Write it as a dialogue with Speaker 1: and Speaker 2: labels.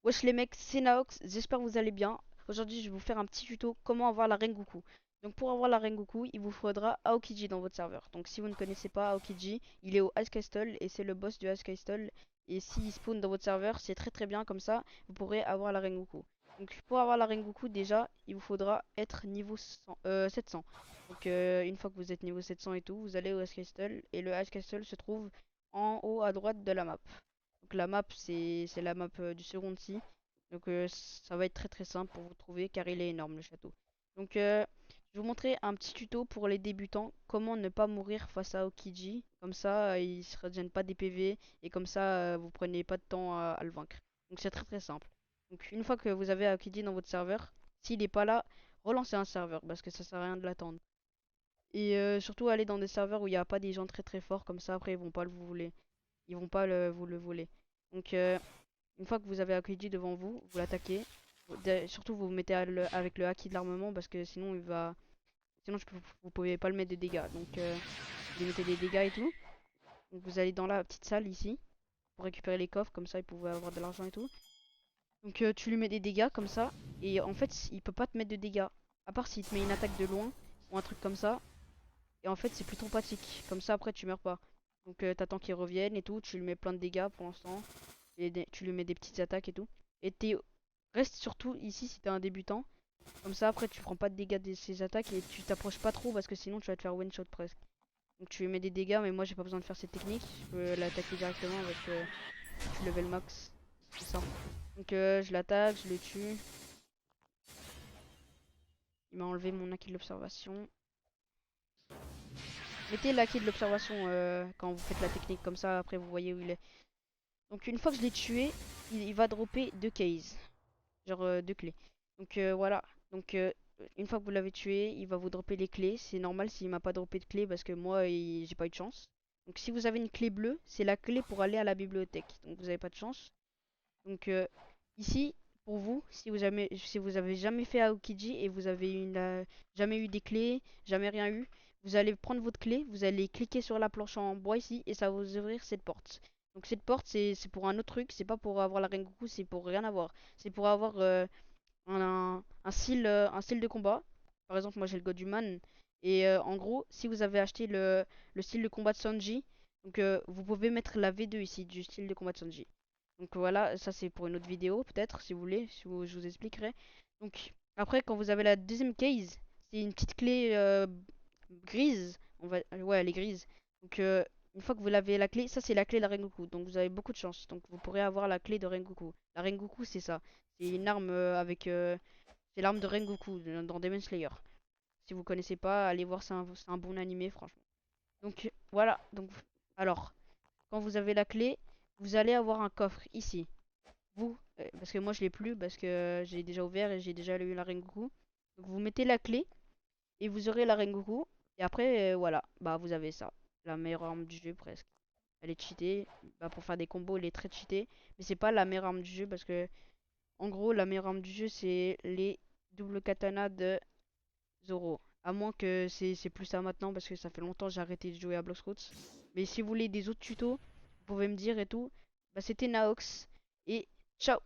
Speaker 1: Wesh les mecs, c'est Naox, j'espère que vous allez bien. Aujourd'hui, je vais vous faire un petit tuto comment avoir la Rengoku. Donc pour avoir la Rengoku, il vous faudra Aokiji dans votre serveur. Donc si vous ne connaissez pas Aokiji, il est au Ice Castle et c'est le boss du Ice Castle. Et s'il spawn dans votre serveur, c'est très très bien comme ça, vous pourrez avoir la Rengoku. Donc pour avoir la Rengoku, déjà, il vous faudra être niveau 700. Donc une fois que vous êtes niveau 700 et tout, vous allez au Ice Castle et le Ice Castle se trouve en haut à droite de la map. Donc la map c'est la map du second si. Donc ça va être très très simple pour vous trouver car il est énorme le château. Donc je vais vous montrer un petit tuto pour les débutants, comment ne pas mourir face à Okiji. Comme ça il ne se régène pas des PV et comme ça vous prenez pas de temps à le vaincre. Donc c'est très très simple. Donc une fois que vous avez Okiji dans votre serveur, s'il n'est pas là, relancez un serveur parce que ça sert à rien de l'attendre. Et surtout aller dans des serveurs où il n'y a pas des gens très très forts comme ça après ils vont pas le vous voler. Ils vont pas vous le voler. Donc une fois que vous avez Aokiji devant vous, vous l'attaquez. Surtout vous vous mettez avec le haki de l'armement parce que sinon il va. Sinon vous pouvez pas le mettre de dégâts. Donc vous lui mettez des dégâts et tout. Donc vous allez dans la petite salle ici pour récupérer les coffres, comme ça il pouvait avoir de l'argent et tout. Donc tu lui mets des dégâts comme ça. Et en fait il peut pas te mettre de dégâts. À part s'il te met une attaque de loin ou un truc comme ça. Et en fait c'est plus trop pratique. Comme ça après tu meurs pas. Donc t'attends qu'il revienne et tout. Tu lui mets plein de dégâts pour l'instant. Et tu lui mets des petites attaques et tout. Et reste surtout ici si t'es un débutant. Comme ça après tu prends pas de dégâts de ces attaques et tu t'approches pas trop parce que sinon tu vas te faire one shot presque. Donc tu lui mets des dégâts mais moi j'ai pas besoin de faire cette technique. Je peux l'attaquer directement avec je suis level max. C'est ça. Donc je l'attaque, je le tue. Il m'a enlevé mon acquis de l'observation. Mettez l'acquis de l'observation quand vous faites la technique comme ça après vous voyez où il est. Donc une fois que je l'ai tué, il va dropper deux cases. Genre deux clés. Donc voilà. Donc une fois que vous l'avez tué, il va vous dropper les clés. C'est normal s'il m'a pas droppé de clés parce que moi j'ai pas eu de chance. Donc si vous avez une clé bleue, c'est la clé pour aller à la bibliothèque. Donc vous avez pas de chance. Donc ici, pour vous, si vous avez jamais fait Aokiji et vous avez jamais eu des clés, jamais rien eu, vous allez prendre votre clé, vous allez cliquer sur la planche en bois ici et ça va vous ouvrir cette porte. Donc cette porte c'est pour un autre truc, c'est pas pour avoir la Rengoku, c'est pour rien avoir. C'est pour avoir un style de combat. Par exemple, moi j'ai le Goduman. Et en gros, si vous avez acheté le style de combat de Sanji, donc vous pouvez mettre la V2 ici du style de combat de Sanji. Donc voilà, ça c'est pour une autre vidéo peut-être si vous voulez, je vous expliquerai. Donc après quand vous avez la deuxième case, c'est une petite clé grise, ouais elle est grise. Donc une fois que vous l'avez la clé, ça c'est la clé de Rengoku. Donc vous avez beaucoup de chance. Donc vous pourrez avoir la clé de Rengoku. La Rengoku c'est ça. C'est une arme c'est l'arme de Rengoku dans Demon Slayer. Si vous connaissez pas, allez voir, c'est un bon animé franchement. Donc voilà, donc alors quand vous avez la clé, vous allez avoir un coffre ici. Vous, parce que moi je l'ai plus parce que j'ai déjà ouvert et j'ai déjà eu la Rengoku. Donc vous mettez la clé et vous aurez la Rengoku. Et après voilà, bah vous avez ça, la meilleure arme du jeu presque. Elle est cheatée, bah, pour faire des combos elle est très cheatée, mais c'est pas la meilleure arme du jeu parce que en gros la meilleure arme du jeu c'est les double katana de Zoro. À moins que c'est plus ça maintenant parce que ça fait longtemps que j'ai arrêté de jouer à Blox Routes. Mais si vous voulez des autres tutos, vous pouvez me dire et tout. Bah c'était Naox et ciao.